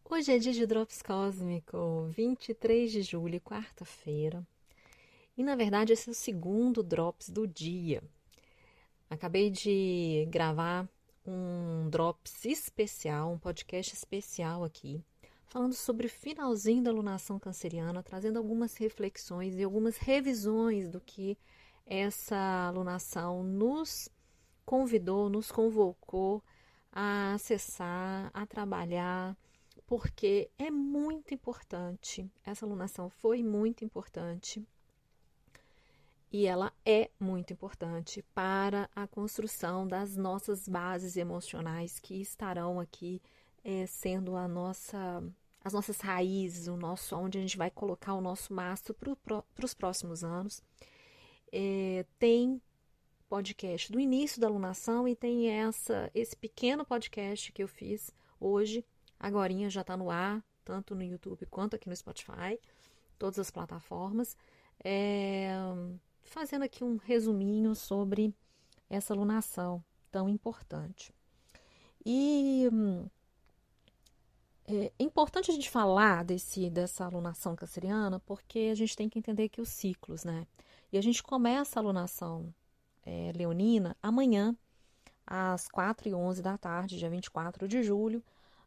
Hoje é dia de Drops Cósmico, 23 de julho, quarta-feira. E na verdade esse é o segundo Drops do dia. Acabei de gravar um Drops especial, um podcast especial aqui, falando sobre o finalzinho da lunação canceriana, trazendo algumas reflexões e algumas revisões do que essa lunação nos convidou, nos convocou a acessar, a trabalhar, porque é muito importante. Essa alunação foi muito importante e ela é muito importante para a construção das nossas bases emocionais que estarão aqui sendo as nossas raízes, o nosso, onde a gente vai colocar o nosso mastro para os próximos anos. Tem podcast do início da alunação e tem esse pequeno podcast que eu fiz hoje. Agorinha já está no ar, tanto no YouTube quanto aqui no Spotify, todas as plataformas, fazendo aqui um resuminho sobre essa alunação tão importante. E é importante a gente falar dessa alunação canceriana, porque a gente tem que entender que os ciclos, né? E a gente começa a alunação leonina amanhã, às 4h11 da tarde, dia 24 de julho,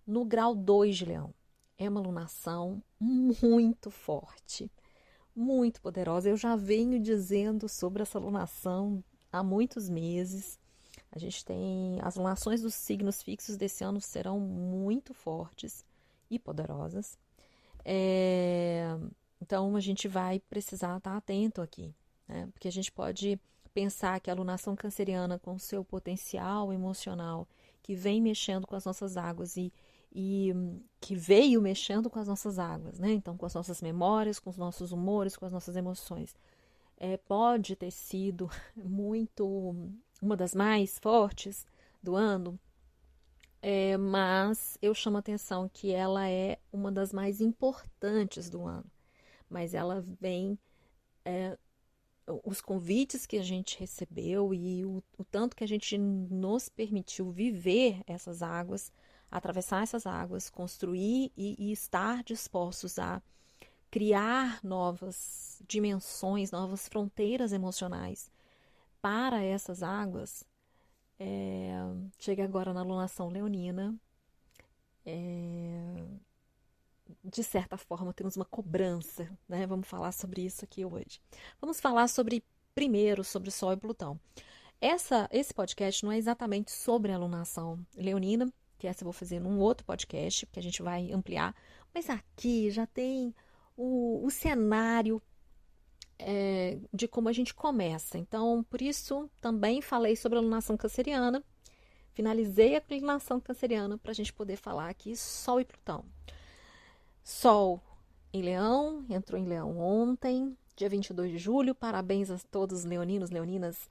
no grau 2 de Leão. É uma alunação muito forte, muito poderosa. Eu já venho dizendo sobre essa alunação há muitos meses. A gente tem as alunações dos signos fixos desse ano serão muito fortes e poderosas. Então a gente vai precisar estar atento aqui, né? Porque a gente pode pensar que a alunação canceriana, com seu potencial emocional, que vem mexendo com as nossas águas e que veio mexendo com as nossas águas, né? Então, com as nossas memórias, com os nossos humores, com as nossas emoções, pode ter sido uma das mais fortes do ano, mas eu chamo a atenção que ela é uma das mais importantes do ano. Mas ela vem os convites que a gente recebeu e o tanto que a gente nos permitiu viver essas águas, atravessar essas águas, construir e estar dispostos a criar novas dimensões, novas fronteiras emocionais para essas águas. Chega agora na alunação leonina. De certa forma, temos uma cobrança, né? Vamos falar sobre isso aqui hoje. Vamos falar primeiro sobre Sol e Plutão. Esse podcast não é exatamente sobre a alunação leonina, que essa eu vou fazer num outro podcast, que a gente vai ampliar, mas aqui já tem o cenário de como a gente começa. Então, por isso, também falei sobre a alunação canceriana, finalizei a alunação canceriana para a gente poder falar aqui Sol e Plutão. Sol em Leão, entrou em Leão ontem, dia 22 de julho. Parabéns a todos os leoninos, leoninas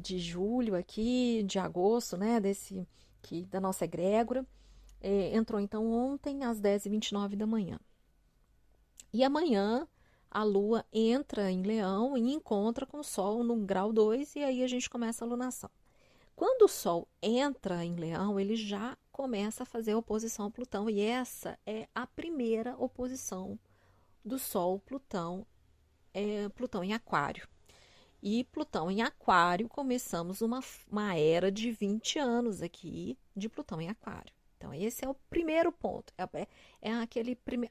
de julho aqui, de agosto, né, da nossa egrégora. Entrou então ontem às 10h29 da manhã. E amanhã a Lua entra em Leão e encontra com o Sol no grau 2 e aí a gente começa a alunação. Quando o Sol entra em Leão, ele já começa a fazer oposição a Plutão. E essa é a primeira oposição do Sol-Plutão, Plutão em Aquário. E Plutão em Aquário, começamos uma era de 20 anos aqui de Plutão em Aquário. Então, esse é o primeiro ponto.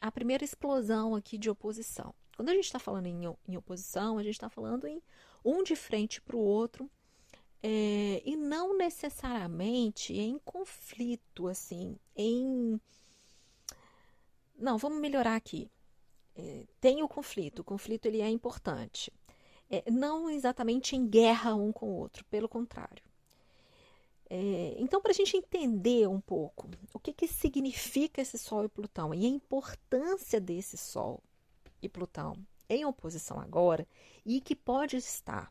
A primeira explosão aqui de oposição. Quando a gente está falando em oposição, a gente está falando em um de frente para o outro, e não necessariamente em conflito, assim, Não, vamos melhorar aqui. Tem o conflito ele é importante. Não exatamente em guerra um com o outro, pelo contrário. Então, para a gente entender um pouco o que significa esse Sol e Plutão e a importância desse Sol e Plutão em oposição agora e que pode estar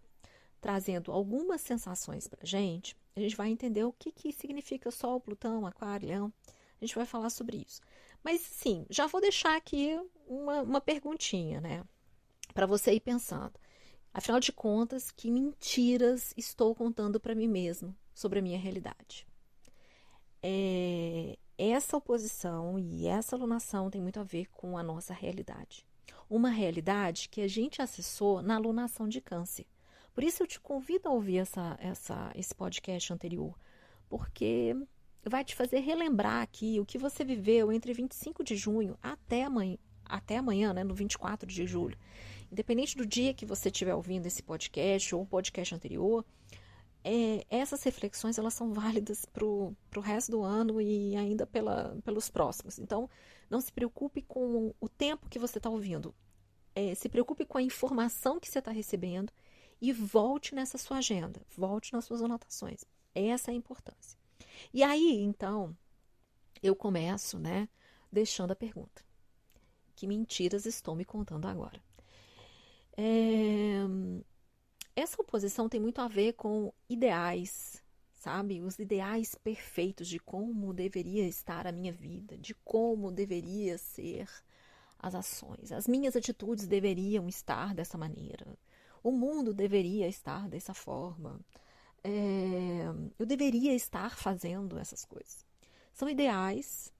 trazendo algumas sensações para a gente vai entender o que significa Sol, Plutão, Aquário, Leão. A gente vai falar sobre isso. Mas, sim, já vou deixar aqui uma perguntinha, né? Para você ir pensando. Afinal de contas, que mentiras estou contando para mim mesmo sobre a minha realidade? essa oposição e essa alunação tem muito a ver com a nossa realidade. Uma realidade que a gente acessou na alunação de Câncer. Por isso eu te convido a ouvir esse podcast anterior, porque vai te fazer relembrar aqui o que você viveu entre 25 de junho até amanhã, né, no 24 de julho. Independente do dia que você estiver ouvindo esse podcast ou o podcast anterior, essas reflexões elas são válidas para o resto do ano e ainda pelos próximos. Então, não se preocupe com o tempo que você está ouvindo. Se preocupe com a informação que você está recebendo e volte nessa sua agenda, volte nas suas anotações. Essa é a importância. E aí, então, eu começo, né, deixando a pergunta. Que mentiras estou me contando agora? Essa oposição tem muito a ver com ideais, sabe? Os ideais perfeitos de como deveria estar a minha vida, de como deveria ser as ações. As minhas atitudes deveriam estar dessa maneira. O mundo deveria estar dessa forma. Eu deveria estar fazendo essas coisas. São ideais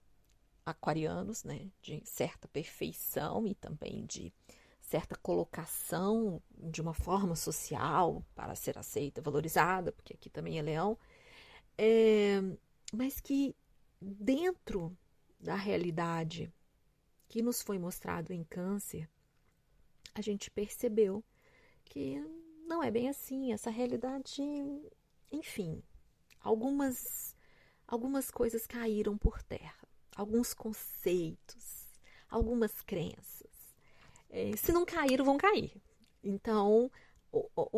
aquarianos, né? De certa perfeição e também de certa colocação de uma forma social para ser aceita, valorizada, porque aqui também é leão, mas que dentro da realidade que nos foi mostrado em Câncer, a gente percebeu que não é bem assim, essa realidade, enfim, algumas coisas caíram por terra, alguns conceitos, algumas crenças. Se não caíram, vão cair. Então,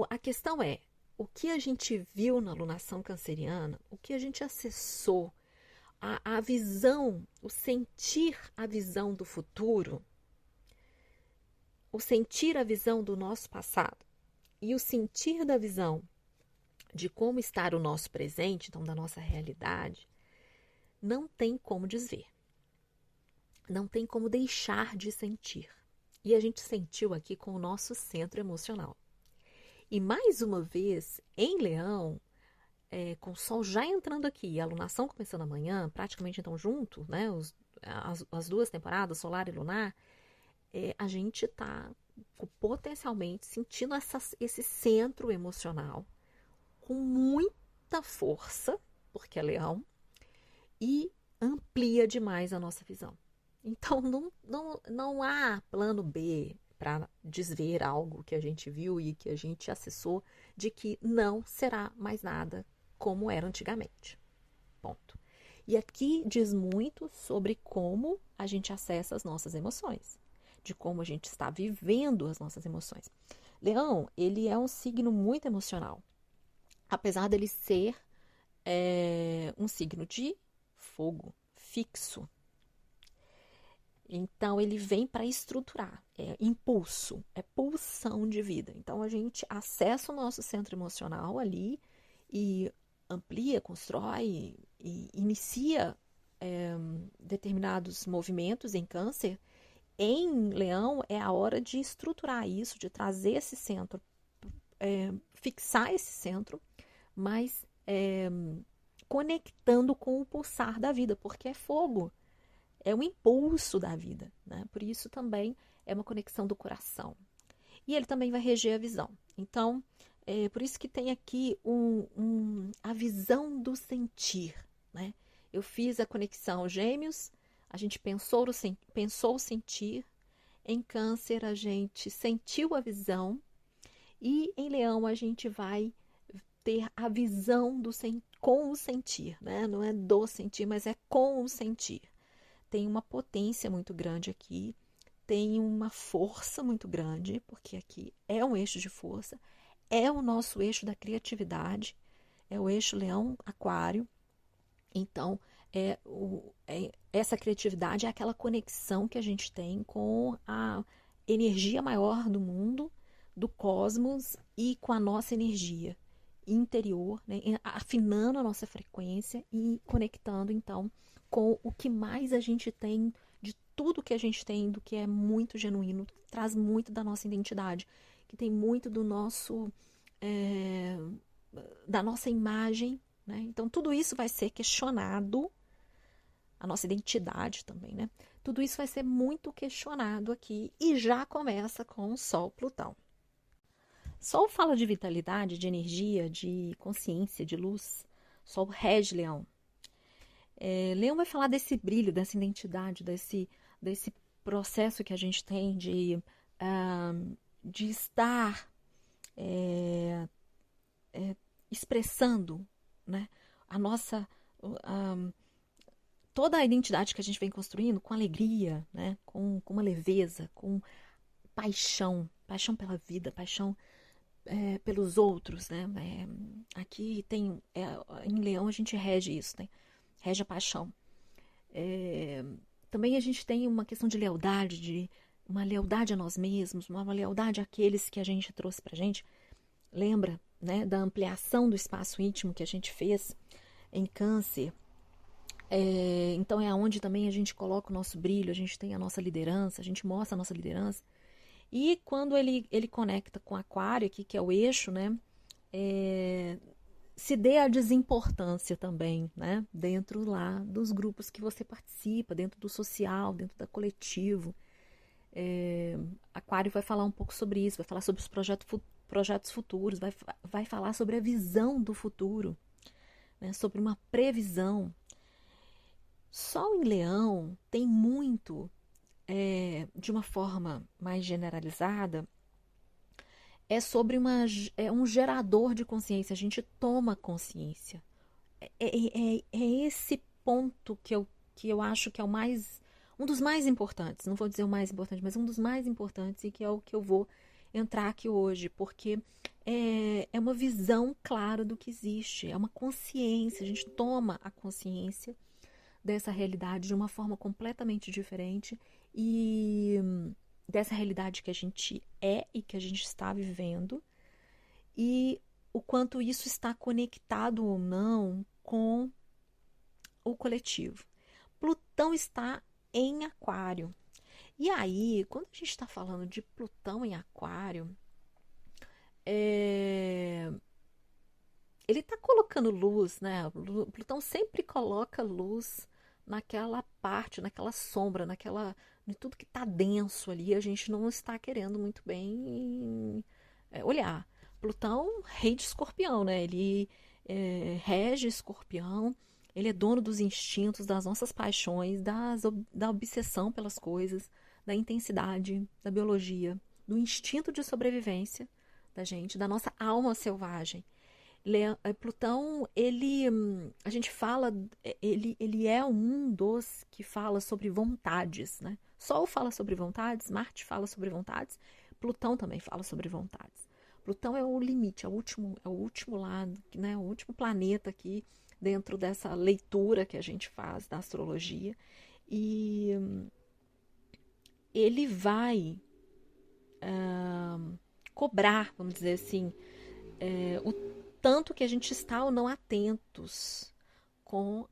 a questão é, o que a gente viu na alunação canceriana, o que a gente acessou, a visão, o sentir a visão do futuro, o sentir a visão do nosso passado e o sentir da visão de como está o nosso presente, então da nossa realidade, não tem como desver. Não tem como deixar de sentir. E a gente sentiu aqui com o nosso centro emocional. E mais uma vez, em Leão, com o Sol já entrando aqui, a alunação começando amanhã, praticamente então junto, né, as duas temporadas, solar e lunar, a gente está potencialmente sentindo esse centro emocional com muita força, porque é Leão, e amplia demais a nossa visão. Então, não há plano B para desver algo que a gente viu e que a gente acessou, de que não será mais nada como era antigamente. Ponto. E aqui diz muito sobre como a gente acessa as nossas emoções, de como a gente está vivendo as nossas emoções. Leão, ele é um signo muito emocional, apesar dele ser um signo de fogo, fixo. Então, ele vem para estruturar, é impulso, é pulsão de vida. Então, a gente acessa o nosso centro emocional ali e amplia, constrói e inicia determinados movimentos em Câncer. Em Leão, é a hora de estruturar isso, de trazer esse centro, fixar esse centro, mas conectando com o pulsar da vida, porque é fogo. É um impulso da vida, né? Por isso também é uma conexão do coração. E ele também vai reger a visão. Então, por isso que tem aqui a visão do sentir, né? Eu fiz a conexão Gêmeos, a gente pensou o sentir. Em Câncer, a gente sentiu a visão. E em Leão, a gente vai ter a visão com o sentir, né? Não é do sentir, mas é com o sentir. Tem uma potência muito grande aqui, tem uma força muito grande, porque aqui é um eixo de força, é o nosso eixo da criatividade, é o eixo Leão-Aquário. Então, essa criatividade é aquela conexão que a gente tem com a energia maior do mundo, do cosmos e com a nossa energia interior, né? Afinando a nossa frequência e conectando, então, com o que mais a gente tem, de tudo que a gente tem, do que é muito genuíno, traz muito da nossa identidade, que tem muito do nosso, da nossa imagem, né? Então, tudo isso vai ser questionado a nossa identidade também, né? Tudo isso vai ser muito questionado aqui e já começa com o Sol Plutão. Sol fala de vitalidade, de energia, de consciência, de luz. Sol rege Leão. Leão vai falar desse brilho, dessa identidade, desse processo que a gente tem de estar expressando, né, a nossa toda a identidade que a gente vem construindo com alegria, né, com uma leveza, com paixão pela vida, paixão pelos outros, né? Aqui tem em Leão a gente rege isso, né? Rege a paixão. Também a gente tem uma questão de lealdade, uma lealdade a nós mesmos, uma lealdade àqueles que a gente trouxe pra gente. Lembra, né, da ampliação do espaço íntimo que a gente fez em Câncer? Então é onde também a gente coloca o nosso brilho, a gente tem a nossa liderança, a gente mostra a nossa liderança. E quando ele conecta com Aquário, aqui, que é o eixo, né, se dê a desimportância também, né, dentro lá dos grupos que você participa, dentro do social, dentro do coletivo. Aquário vai falar um pouco sobre isso, vai falar sobre os projetos futuros, vai falar sobre a visão do futuro, né, sobre uma previsão. Sol em Leão tem muito, de uma forma mais generalizada, sobre um gerador de consciência, a gente toma consciência. É esse ponto que eu acho que é um dos mais importantes, não vou dizer o mais importante, mas um dos mais importantes e que é o que eu vou entrar aqui hoje, porque é uma visão clara do que existe, é uma consciência, a gente toma a consciência dessa realidade de uma forma completamente diferente e dessa realidade que a gente é e que a gente está vivendo e o quanto isso está conectado ou não com o coletivo. Plutão está em Aquário. E aí, quando a gente está falando de Plutão em Aquário, ele está colocando luz, né? Plutão sempre coloca luz naquela parte, naquela sombra, em tudo que está denso ali, a gente não está querendo muito bem olhar. Plutão, rei de Escorpião, né? Ele rege Escorpião, ele é dono dos instintos, das nossas paixões, da obsessão pelas coisas, da intensidade, da biologia, do instinto de sobrevivência da gente, da nossa alma selvagem. Plutão, a gente fala, ele é um dos que fala sobre vontades, né? Sol fala sobre vontades, Marte fala sobre vontades, Plutão também fala sobre vontades. Plutão é o limite, é o último lado, né? O último planeta aqui dentro dessa leitura que a gente faz da astrologia. E ele vai cobrar, vamos dizer assim, o tanto que a gente está ou não atentos com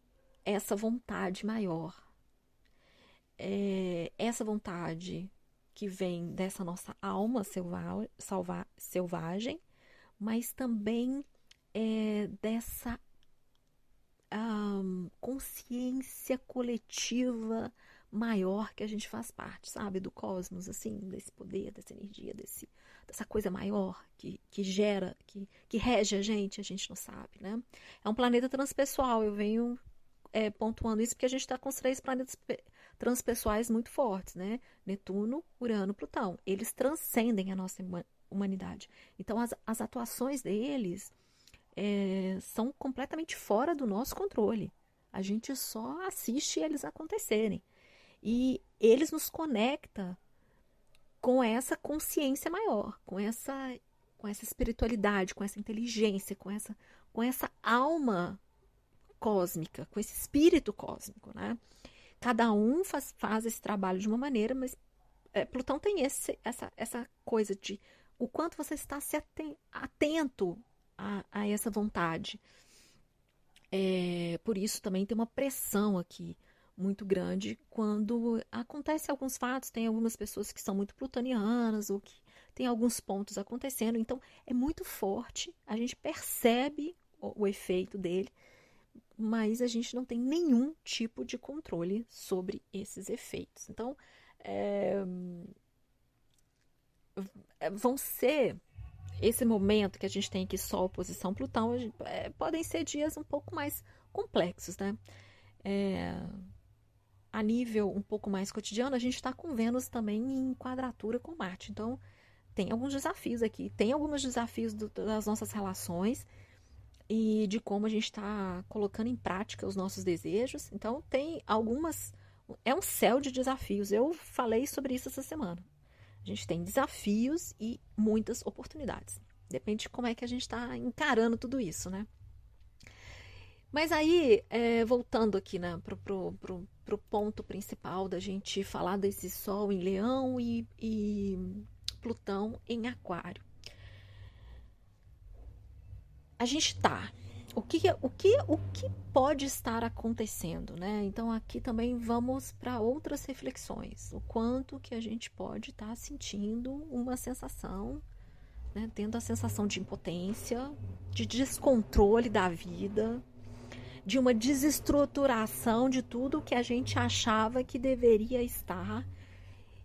essa vontade maior. Essa vontade que vem dessa nossa alma selvagem, mas também dessa consciência coletiva maior que a gente faz parte, sabe? Do cosmos, assim, desse poder, dessa energia, dessa coisa maior que gera, que rege a gente não sabe, né? É um planeta transpessoal, eu venho pontuando isso porque a gente está com os 3 planetas transpessoais muito fortes, né? Netuno, Urano, Plutão. Eles transcendem a nossa humanidade. Então, as atuações deles são completamente fora do nosso controle. A gente só assiste eles acontecerem. E eles nos conectam com essa consciência maior, com essa espiritualidade, com essa inteligência, com essa alma cósmica, com esse espírito cósmico, né? Cada um faz esse trabalho de uma maneira, mas Plutão tem essa coisa de o quanto você está se atento a essa vontade. Por isso também tem uma pressão aqui muito grande quando acontece alguns fatos, tem algumas pessoas que são muito plutonianas ou que tem alguns pontos acontecendo, então é muito forte, a gente percebe o efeito dele, mas a gente não tem nenhum tipo de controle sobre esses efeitos. Então, vão ser esse momento que a gente tem aqui Sol, oposição Plutão, podem ser dias um pouco mais complexos, né? A nível um pouco mais cotidiano, a gente está com Vênus também em quadratura com Marte. Então, tem alguns desafios aqui. Tem alguns desafios das nossas relações e de como a gente está colocando em prática os nossos desejos. Então, tem algumas... É um céu de desafios. Eu falei sobre isso essa semana. A gente tem desafios e muitas oportunidades. Depende de como é que a gente está encarando tudo isso, né? Mas aí, voltando aqui, né, pro ponto principal da gente falar desse Sol em Leão e Plutão em Aquário. A gente tá. O que pode estar acontecendo, né? Então aqui também vamos para outras reflexões. O quanto que a gente pode estar sentindo uma sensação, né? Tendo a sensação de impotência, de descontrole da vida, de uma desestruturação de tudo que a gente achava que deveria estar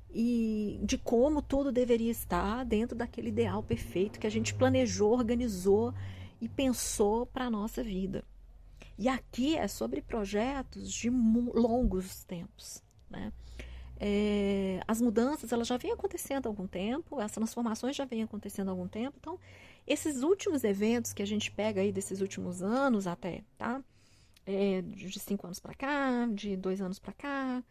e de como tudo deveria estar dentro daquele ideal perfeito que a gente planejou, organizou e pensou para a nossa vida. E aqui é sobre projetos de longos tempos, né? As mudanças elas já vêm acontecendo há algum tempo, as transformações já vêm acontecendo há algum tempo. Então, esses últimos eventos que a gente pega aí desses últimos anos até, tá? De 5 anos para cá, de 2 anos para cá,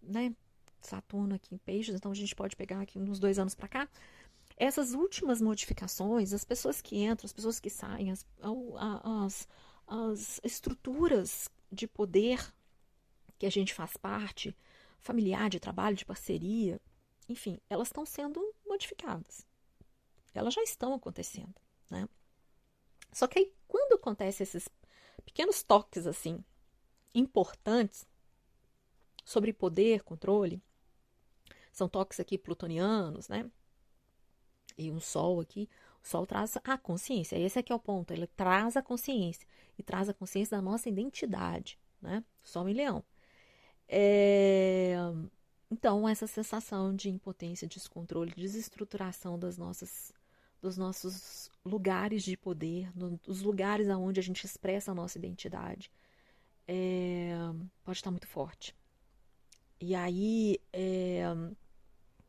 né? Saturno aqui em Peixes, então a gente pode pegar aqui uns 2 anos para cá. Essas últimas modificações, as pessoas que entram, as pessoas que saem, as estruturas de poder que a gente faz parte, familiar, de trabalho, de parceria, enfim, elas estão sendo modificadas. Elas já estão acontecendo, né? Só que aí, quando acontecem esses pequenos toques, assim, importantes sobre poder, controle, são toques aqui plutonianos, né? E um Sol aqui, o Sol traz a consciência. Esse aqui é o ponto, ele traz a consciência. E traz a consciência da nossa identidade, né? Sol em Leão. Então, essa sensação de impotência, descontrole, desestruturação dos nossos lugares de poder, dos lugares onde a gente expressa a nossa identidade, pode estar muito forte. E aí,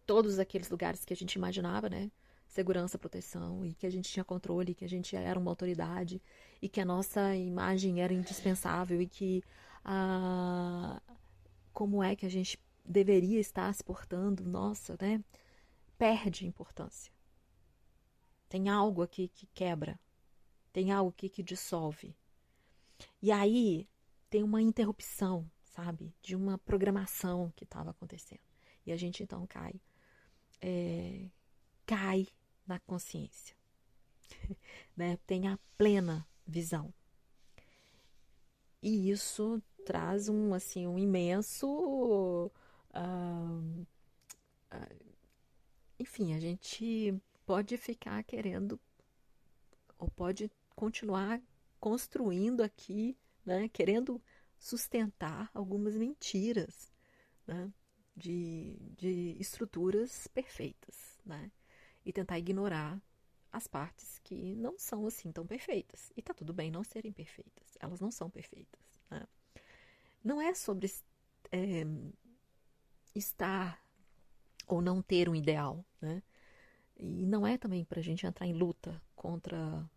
todos aqueles lugares que a gente imaginava, né? Segurança, proteção, e que a gente tinha controle, que a gente era uma autoridade, e que a nossa imagem era indispensável, e que como é que a gente deveria estar se portando, nossa, né? Perde importância. Tem algo aqui que quebra, tem algo aqui que dissolve. E aí tem uma interrupção, sabe? De uma programação que estava acontecendo. E a gente então cai na consciência, né? Tem a plena visão. E isso traz um imenso... enfim, a gente pode ficar querendo, ou pode continuar construindo aqui, né? Querendo sustentar algumas mentiras, né? De estruturas perfeitas, né? E tentar ignorar as partes que não são assim tão perfeitas. E tá tudo bem não serem perfeitas. Elas não são perfeitas, né? Não é sobre estar ou não ter um ideal, né? E não é também para a gente entrar em luta contra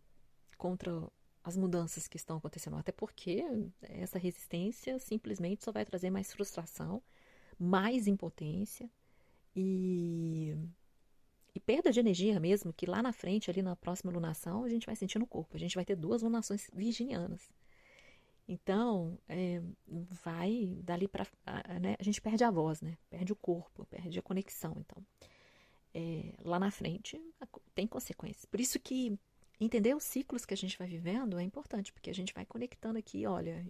as mudanças que estão acontecendo. Até porque essa resistência simplesmente só vai trazer mais frustração, mais impotência e perda de energia mesmo, que lá na frente, ali na próxima lunação, a gente vai sentir no corpo. A gente vai ter 2 lunações virginianas. Então, vai dali para... né, a gente perde a voz, né? Perde o corpo, perde a conexão. Então, lá na frente, tem consequências. Por isso que entender os ciclos que a gente vai vivendo é importante, porque a gente vai conectando aqui, olha,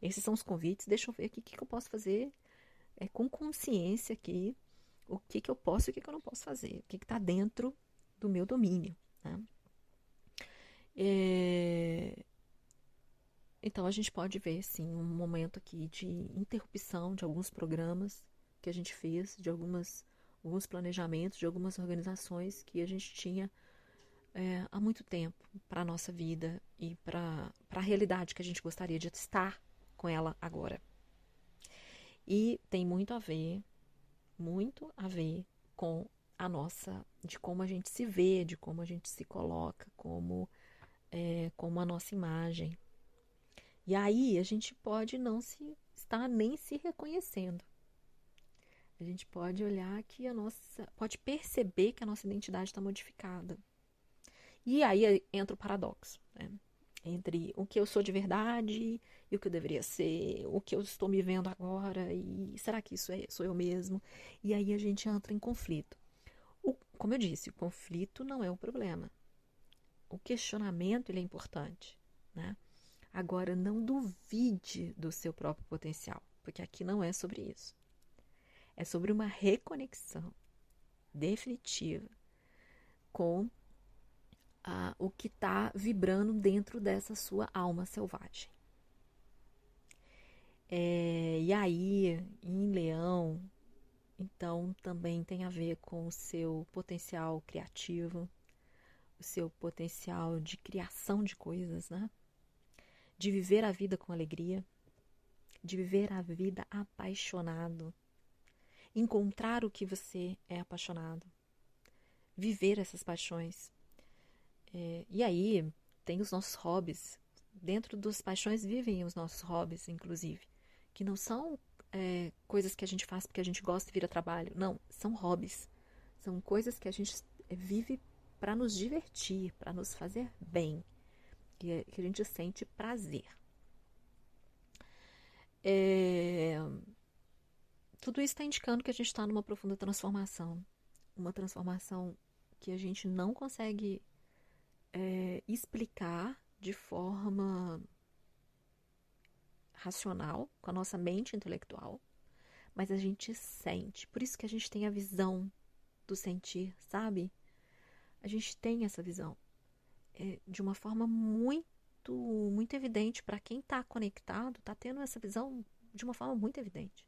esses são os convites, deixa eu ver aqui o que eu posso fazer com consciência aqui, o que eu posso e o que eu não posso fazer, o que está dentro do meu domínio, né? Então a gente pode ver, sim, um momento aqui de interrupção de alguns programas que a gente fez, de alguns planejamentos, de algumas organizações que a gente tinha há muito tempo para a nossa vida e para a realidade que a gente gostaria de estar com ela agora. E tem muito a ver com a nossa, de como a gente se vê, de como a gente se coloca, como a nossa imagem. E aí a gente pode não se estar nem se reconhecendo. A gente pode olhar que pode perceber que a nossa identidade está modificada. E aí entra o paradoxo, né? Entre o que eu sou de verdade e o que eu deveria ser, o que eu estou me vendo agora, e será que isso sou eu mesmo? E aí a gente entra em conflito. Como eu disse, o conflito não é o problema. O questionamento ele é importante, né? Agora, não duvide do seu próprio potencial, porque aqui não é sobre isso. É sobre uma reconexão definitiva com o que está vibrando dentro dessa sua alma selvagem. E aí, em Leão, então também tem a ver com o seu potencial criativo, o seu potencial de criação de coisas, né? De viver a vida com alegria, de viver a vida apaixonado, encontrar o que você é apaixonado, viver essas paixões. E aí tem os nossos hobbies. Dentro das paixões vivem os nossos hobbies, inclusive, que não são coisas que a gente faz porque a gente gosta e vira trabalho. Não, são hobbies. São coisas que a gente vive para nos divertir, para nos fazer bem, que a gente sente prazer. Tudo isso está indicando que a gente está numa profunda transformação. Uma transformação que a gente não consegue explicar de forma racional, com a nossa mente intelectual, mas a gente sente. Por isso que a gente tem a visão do sentir, sabe? A gente tem essa visão de uma forma muito evidente. Para quem está conectado, está tendo essa visão de uma forma muito evidente.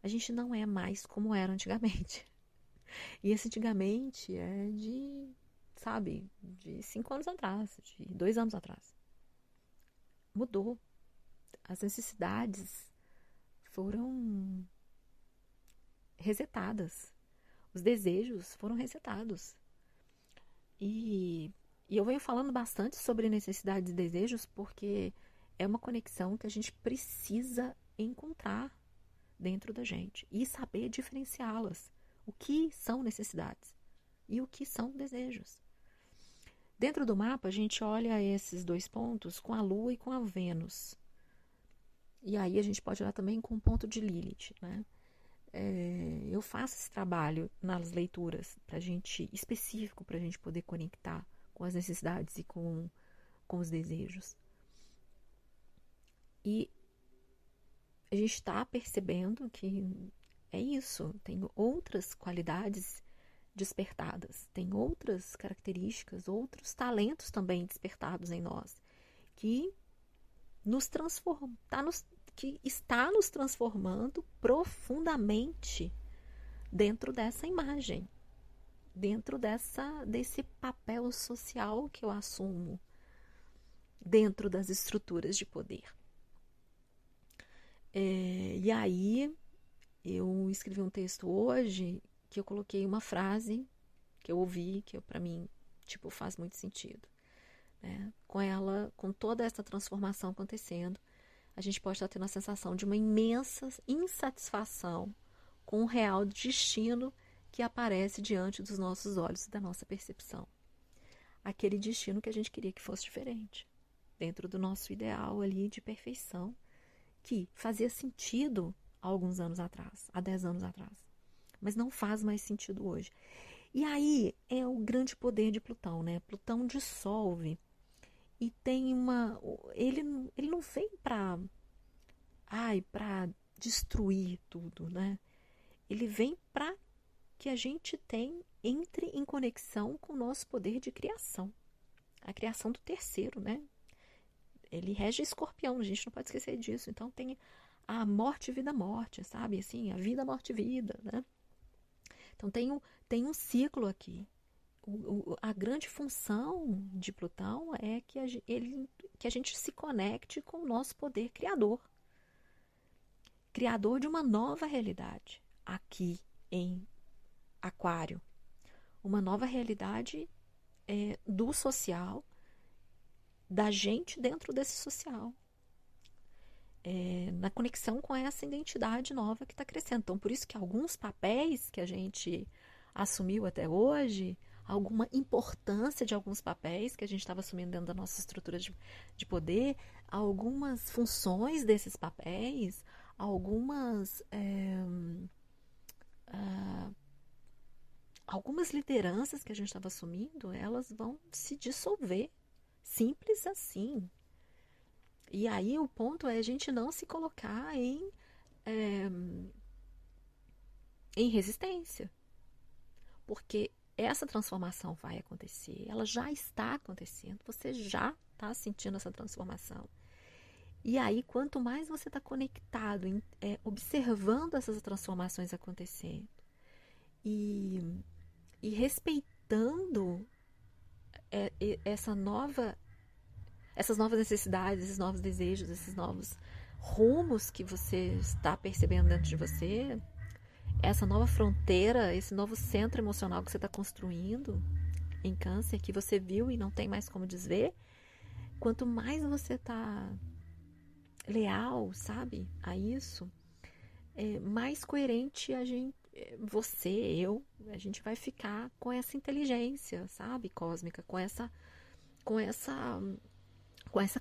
A gente não é mais como era antigamente. E esse antigamente é de 5 anos atrás, de 2 anos atrás. Mudou. As necessidades foram resetadas. Os desejos foram resetados. E eu venho falando bastante sobre necessidades e desejos porque é uma conexão que a gente precisa encontrar dentro da gente e saber diferenciá-las. O que são necessidades e o que são desejos. Dentro do mapa, a gente olha esses 2 pontos com a Lua e com a Vênus. E aí a gente pode olhar também com o ponto de Lilith, né? Eu faço esse trabalho nas leituras específico para a gente poder conectar com as necessidades e com os desejos. E a gente está percebendo que é isso, tem outras qualidades despertadas, tem outras características, outros talentos também despertados em nós, que que está nos transformando profundamente dentro dessa imagem, dentro desse papel social que eu assumo, dentro das estruturas de poder. E aí eu escrevi um texto hoje que eu coloquei uma frase que eu ouvi, que para mim faz muito sentido. Né? Com toda essa transformação acontecendo, a gente pode estar tendo a sensação de uma imensa insatisfação com o real destino que aparece diante dos nossos olhos e da nossa percepção. Aquele destino que a gente queria que fosse diferente, dentro do nosso ideal ali de perfeição, que fazia sentido há alguns anos atrás, há 10 anos atrás, mas não faz mais sentido hoje. E aí é o grande poder de Plutão, né? Plutão dissolve e tem ele não vem para destruir tudo, né? Ele vem para que a gente entre em conexão com o nosso poder de criação. A criação do terceiro, né? ele rege Escorpião, a gente não pode esquecer disso. Então tem a morte, vida, morte, sabe? Assim, a vida, morte, vida, né? Então tem um ciclo aqui. A grande função de Plutão é que a gente se conecte com o nosso poder criador. Criador de uma nova realidade aqui em Aquário. Uma nova realidade do social, da gente dentro desse social. Na conexão com essa identidade nova que está crescendo. Então, por isso que alguns papéis que a gente assumiu até hoje, alguma importância de alguns papéis que a gente estava assumindo dentro da nossa estrutura de poder, algumas funções desses papéis, algumas lideranças que a gente estava assumindo, elas vão se dissolver. Simples assim. E aí o ponto é a gente não se colocar em resistência. Porque essa transformação vai acontecer, ela já está acontecendo, você já está sentindo essa transformação. E aí, quanto mais você está conectado, observando essas transformações acontecendo e respeitando essas novas necessidades, esses novos desejos, esses novos rumos que você está percebendo dentro de você, essa nova fronteira, esse novo centro emocional que você está construindo em Câncer, que você viu e não tem mais como desver, quanto mais você está leal, sabe, a isso, mais coerente a gente vai ficar com essa inteligência, sabe, cósmica, com essa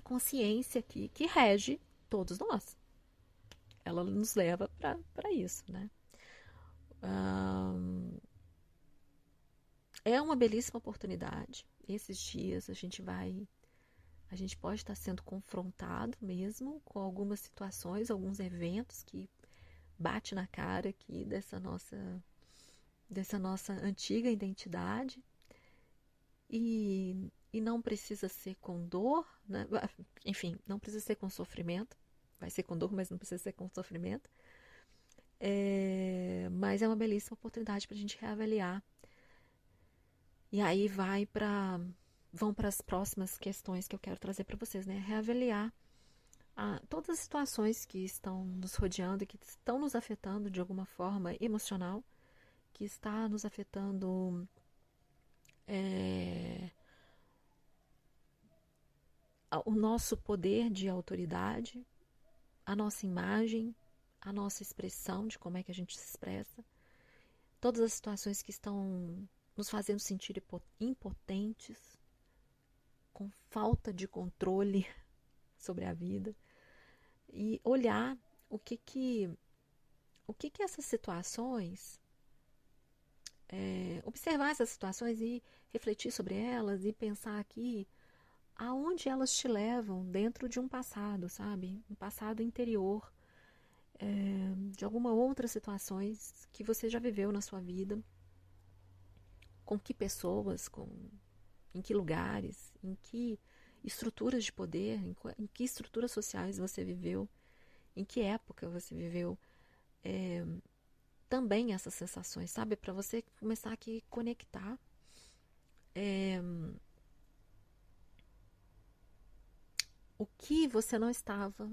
consciência que rege todos nós. Ela nos leva para isso, né? É uma belíssima oportunidade. Esses dias a gente pode estar sendo confrontado mesmo com algumas situações, alguns eventos que bate na cara aqui dessa nossa antiga identidade. E não precisa ser com dor, né? Enfim, não precisa ser com sofrimento. Vai ser com dor, mas não precisa ser com sofrimento. Mas é uma belíssima oportunidade para a gente reavaliar. E aí vão para as próximas questões que eu quero trazer para vocês, né? Reavaliar todas as situações que estão nos rodeando e que estão nos afetando de alguma forma emocional, que está nos afetando o nosso poder de autoridade, a nossa imagem, a nossa expressão de como é que a gente se expressa, todas as situações que estão nos fazendo sentir impotentes, com falta de controle sobre a vida, e olhar o que essas situações, observar essas situações e refletir sobre elas e pensar aqui aonde elas te levam dentro de um passado, sabe? Um passado interior, de alguma outras situações que você já viveu na sua vida, com que pessoas, em que lugares, em que estruturas de poder, em que estruturas sociais você viveu, em que época você viveu também essas sensações, sabe? Para você começar aqui a conectar o que você não estava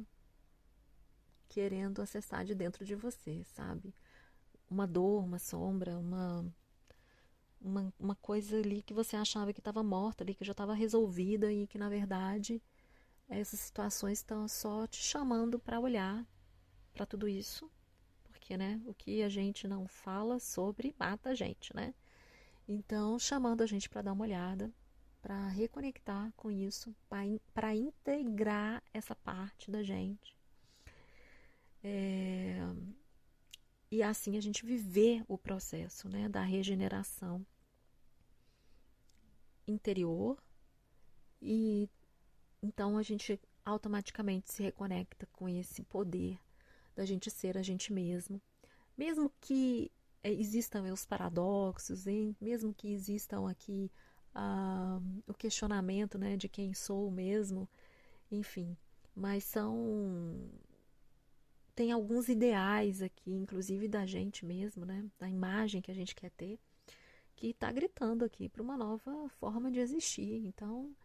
querendo acessar de dentro de você, sabe? Uma dor, uma sombra, uma coisa ali que você achava que estava morta, ali que já estava resolvida e que na verdade essas situações estão só te chamando para olhar para tudo isso, porque, né, o que a gente não fala sobre mata a gente, né? Então, chamando a gente para dar uma olhada, para reconectar com isso, para integrar essa parte da gente. E assim a gente viver o processo, né, da regeneração interior, e então a gente automaticamente se reconecta com esse poder da gente ser a gente mesmo que existam os paradoxos, hein? Mesmo que existam aqui o questionamento, né, de quem sou mesmo enfim. Mas tem alguns ideais aqui, inclusive da gente mesmo, né? Da imagem que a gente quer ter, que está gritando aqui para uma nova forma de existir. Então,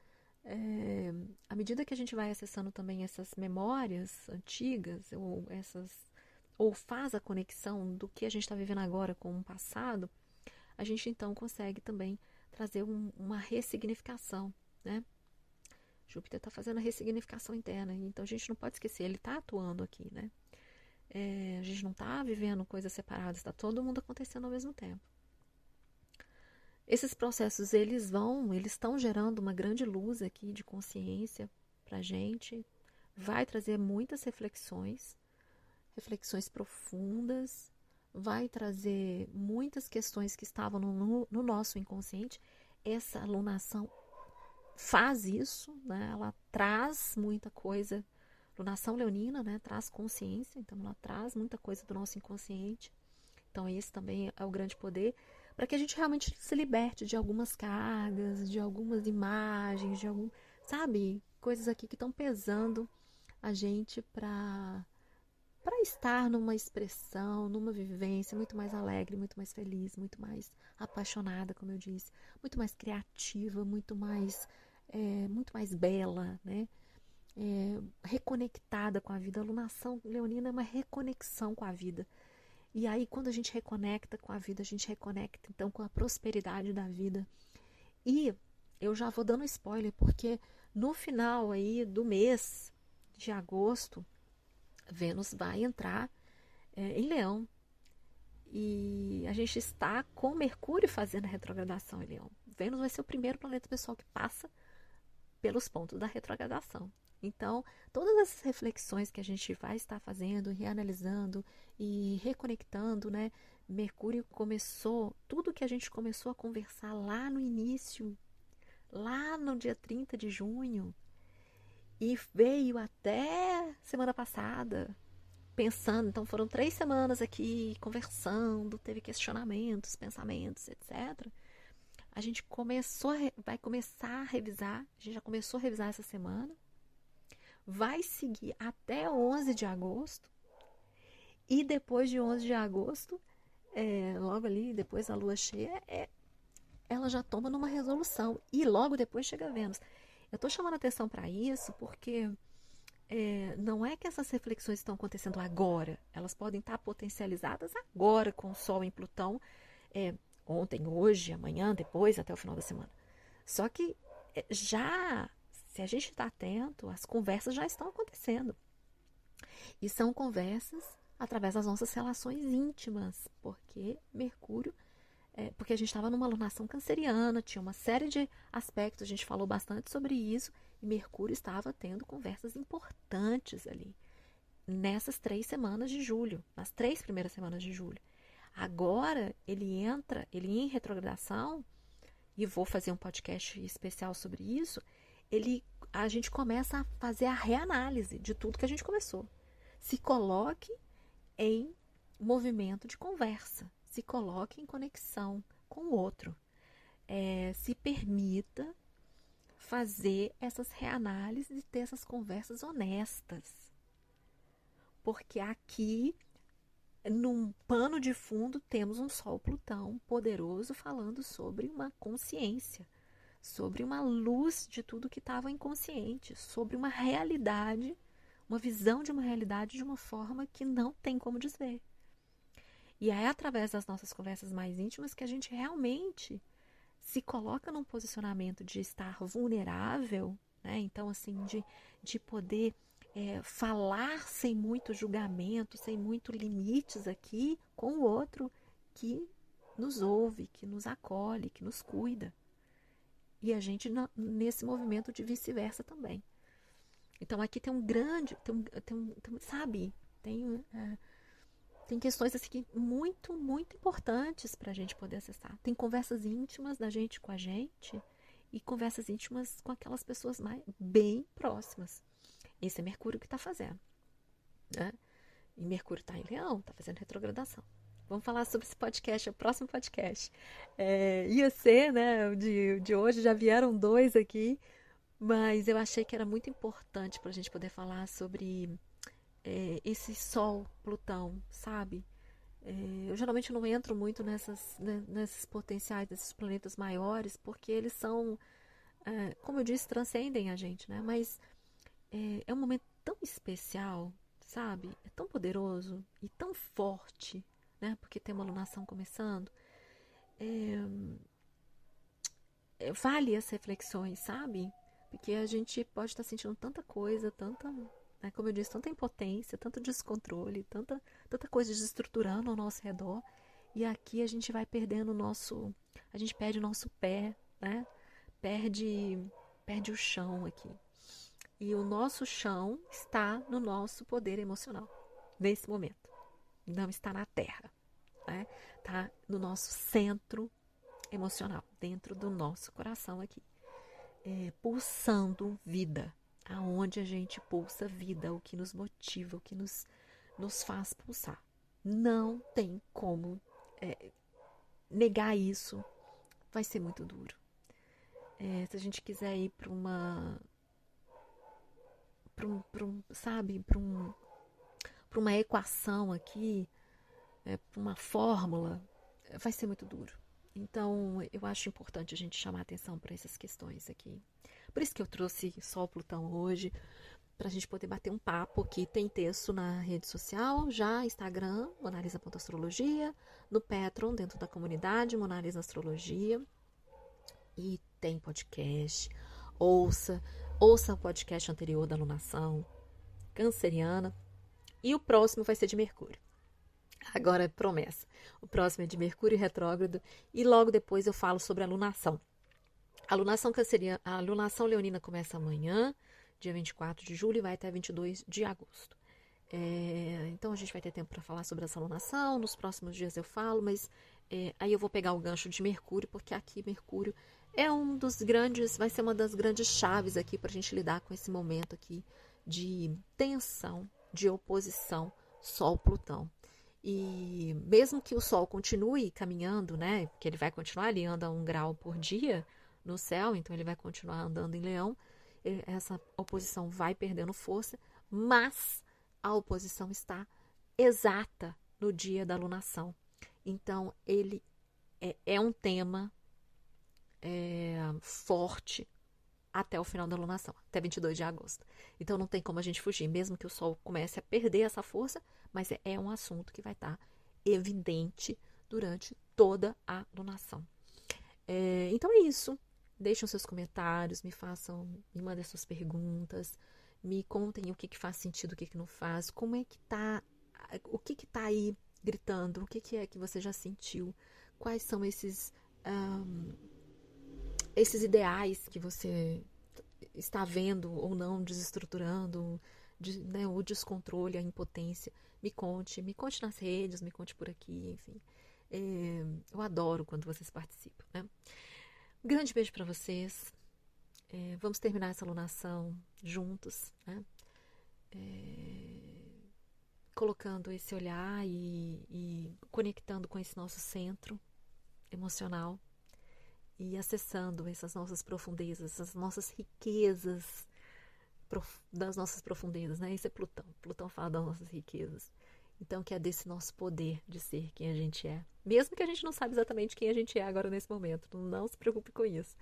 à medida que a gente vai acessando também essas memórias antigas, ou faz a conexão do que a gente está vivendo agora com o passado, a gente então consegue também trazer uma ressignificação, né? Júpiter está fazendo a ressignificação interna, então a gente não pode esquecer, ele está atuando aqui, né? A gente não está vivendo coisas separadas, está todo mundo acontecendo ao mesmo tempo. Esses processos, eles estão gerando uma grande luz aqui de consciência para a gente, vai trazer muitas reflexões profundas, vai trazer muitas questões que estavam no nosso inconsciente. Essa alunação faz isso, né? Ela traz muita coisa. Lunação leonina, né? Traz consciência, então ela traz muita coisa do nosso inconsciente. Então esse também é o grande poder, para que a gente realmente se liberte de algumas cargas, de algumas imagens, sabe? Coisas aqui que estão pesando a gente para estar numa expressão, numa vivência muito mais alegre, muito mais feliz, muito mais apaixonada, como eu disse, muito mais criativa, muito mais bela, né? Reconectada com a vida. A alunação leonina é uma reconexão com a vida. E aí, quando a gente reconecta com a vida, a gente reconecta então com a prosperidade da vida. E eu já vou dando spoiler, porque no final aí do mês de agosto, Vênus vai entrar em Leão. E a gente está com Mercúrio fazendo a retrogradação em Leão. Vênus vai ser o primeiro planeta pessoal que passa pelos pontos da retrogradação. Então, todas essas reflexões que a gente vai estar fazendo, reanalisando e reconectando, né? Mercúrio começou, tudo que a gente começou a conversar lá no início, lá no dia 30 de junho, e veio até semana passada, pensando. Então, foram 3 semanas aqui conversando, teve questionamentos, pensamentos, etc. A gente vai começar a revisar, a gente já começou a revisar essa semana, vai seguir até 11 de agosto, e depois de 11 de agosto, logo ali, depois da lua cheia, ela já toma numa resolução, e logo depois chega Vênus. Eu estou chamando atenção para isso porque não é que essas reflexões estão acontecendo agora, elas podem estar potencializadas agora com o Sol em Plutão, ontem, hoje, amanhã, depois, até o final da semana. Só que se a gente está atento, as conversas já estão acontecendo. E são conversas através das nossas relações íntimas, porque Mercúrio, porque a gente estava numa alunação canceriana, tinha uma série de aspectos, a gente falou bastante sobre isso, e Mercúrio estava tendo conversas importantes ali, nessas 3 semanas de julho, nas 3 primeiras semanas de julho. Agora ele em retrogradação, e vou fazer um podcast especial sobre isso, a gente começa a fazer a reanálise de tudo que a gente começou. Se coloque em movimento de conversa, se coloque em conexão com o outro, se permita fazer essas reanálises e ter essas conversas honestas. Porque aqui, num pano de fundo, temos um Sol Plutão poderoso falando sobre uma consciência, sobre uma luz de tudo que estava inconsciente, sobre uma realidade, uma visão de uma realidade de uma forma que não tem como desver. E é através das nossas conversas mais íntimas que a gente realmente se coloca num posicionamento de estar vulnerável, né? Então, assim, de poder falar sem muito julgamento, sem muito limites aqui com o outro que nos ouve, que nos acolhe, que nos cuida. E a gente nesse movimento de vice-versa também. Então aqui tem um grande, sabe, tem questões assim muito, muito importantes para a gente poder acessar. Tem conversas íntimas da gente com a gente e conversas íntimas com aquelas pessoas bem próximas. Esse é Mercúrio que está fazendo, né? E Mercúrio está em Leão, está fazendo retrogradação. Vamos falar sobre esse podcast, é o próximo podcast. Ia ser, né, de hoje, já vieram 2 aqui, Mas eu achei que era muito importante para a gente poder falar sobre esse Sol, Plutão, sabe? Eu geralmente não entro muito nesses potenciais desses planetas maiores, porque eles são, como eu disse, transcendem a gente, né? Mas é um momento tão especial, sabe? É tão poderoso e tão forte, né? Porque tem uma lunação começando. Vale as reflexões, sabe? Porque a gente pode estar sentindo tanta coisa, tanta, né, como eu disse, tanta impotência, tanto descontrole, tanta coisa desestruturando ao nosso redor. E aqui a gente vai perdendo a gente perde o nosso pé, né? Perde, perde o chão aqui. E o nosso chão está no nosso poder emocional, nesse momento. Não está na Terra, né? Está no nosso centro emocional, dentro do nosso coração aqui, pulsando vida, aonde a gente pulsa vida, o que nos motiva, o que nos faz pulsar. Não tem como negar isso, vai ser muito duro. Se a gente quiser ir para sabe, para uma equação aqui, para uma fórmula, vai ser muito duro. Então, eu acho importante a gente chamar atenção para essas questões aqui. Por isso que eu trouxe Sol Plutão hoje, para a gente poder bater um papo aqui. Tem texto na rede social, já Instagram, monalisa.astrologia, no Patreon, dentro da comunidade, Monalisa Astrologia. E tem podcast. Ouça o podcast anterior da alunação canceriana. E o próximo vai ser de Mercúrio. Agora é promessa. O próximo é de Mercúrio retrógrado e logo depois eu falo sobre a lunação. A lunação canceriana, a lunação leonina começa amanhã, dia 24 de julho, e vai até 22 de agosto. Então a gente vai ter tempo para falar sobre essa lunação. Nos próximos dias eu falo, mas aí eu vou pegar o gancho de Mercúrio, porque aqui Mercúrio é vai ser uma das grandes chaves aqui para a gente lidar com esse momento aqui de tensão, de oposição Sol-Plutão. E mesmo que o Sol continue caminhando, né? Que ele vai continuar, ele anda 1 grau por dia no céu, então ele vai continuar andando em Leão. Essa oposição vai perdendo força, mas a oposição está exata no dia da lunação. Então ele é um tema forte até o final da lunação, até 22 de agosto. Então não tem como a gente fugir, mesmo que o Sol comece a perder essa força, mas é um assunto que vai estar evidente durante toda a lunação. Então é isso. Deixem os seus comentários, me mandem suas perguntas, me contem o que faz sentido, o que não faz, como é que tá, o que tá aí gritando, o que é que você já sentiu, quais são esses ideais que você está vendo ou não desestruturando, né, o descontrole, a impotência. Me conte nas redes, me conte por aqui, enfim. Eu adoro quando vocês participam, né? Um grande beijo para vocês. Vamos terminar essa alunação juntos, né? Colocando esse olhar e conectando com esse nosso centro emocional e acessando essas nossas profundezas, essas nossas riquezas das nossas profundezas, né? Isso é Plutão. Plutão fala das nossas riquezas. Então, que é desse nosso poder de ser quem a gente é. Mesmo que a gente não sabe exatamente quem a gente é agora nesse momento. Não se preocupe com isso.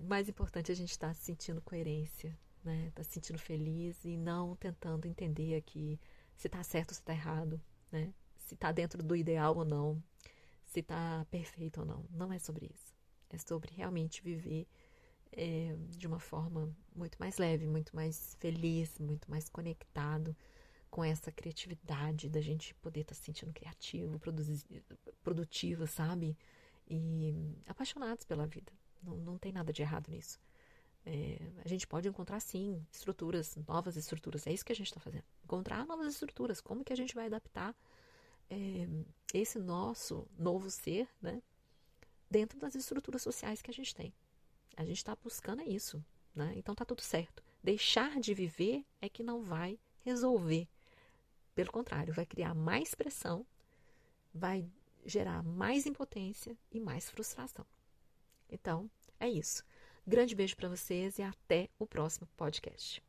O mais importante é a gente estar se sentindo coerência, né? Estar se sentindo feliz e não tentando entender aqui se está certo ou se está errado, né? Se está dentro do ideal ou não. Se está perfeito ou não. Não é sobre isso. É sobre realmente viver de uma forma muito mais leve, muito mais feliz, muito mais conectado com essa criatividade da gente poder estar se sentindo criativo, produtivo, sabe? E apaixonados pela vida. Não tem nada de errado nisso. A gente pode encontrar, sim, novas estruturas. É isso que a gente está fazendo. Encontrar novas estruturas. Como que a gente vai adaptar esse nosso novo ser, né, dentro das estruturas sociais que a gente tem. A gente está buscando isso, né? Então tá tudo certo. Deixar de viver é que não vai resolver. Pelo contrário, vai criar mais pressão, vai gerar mais impotência e mais frustração. Então, é isso. Grande beijo para vocês e até o próximo podcast.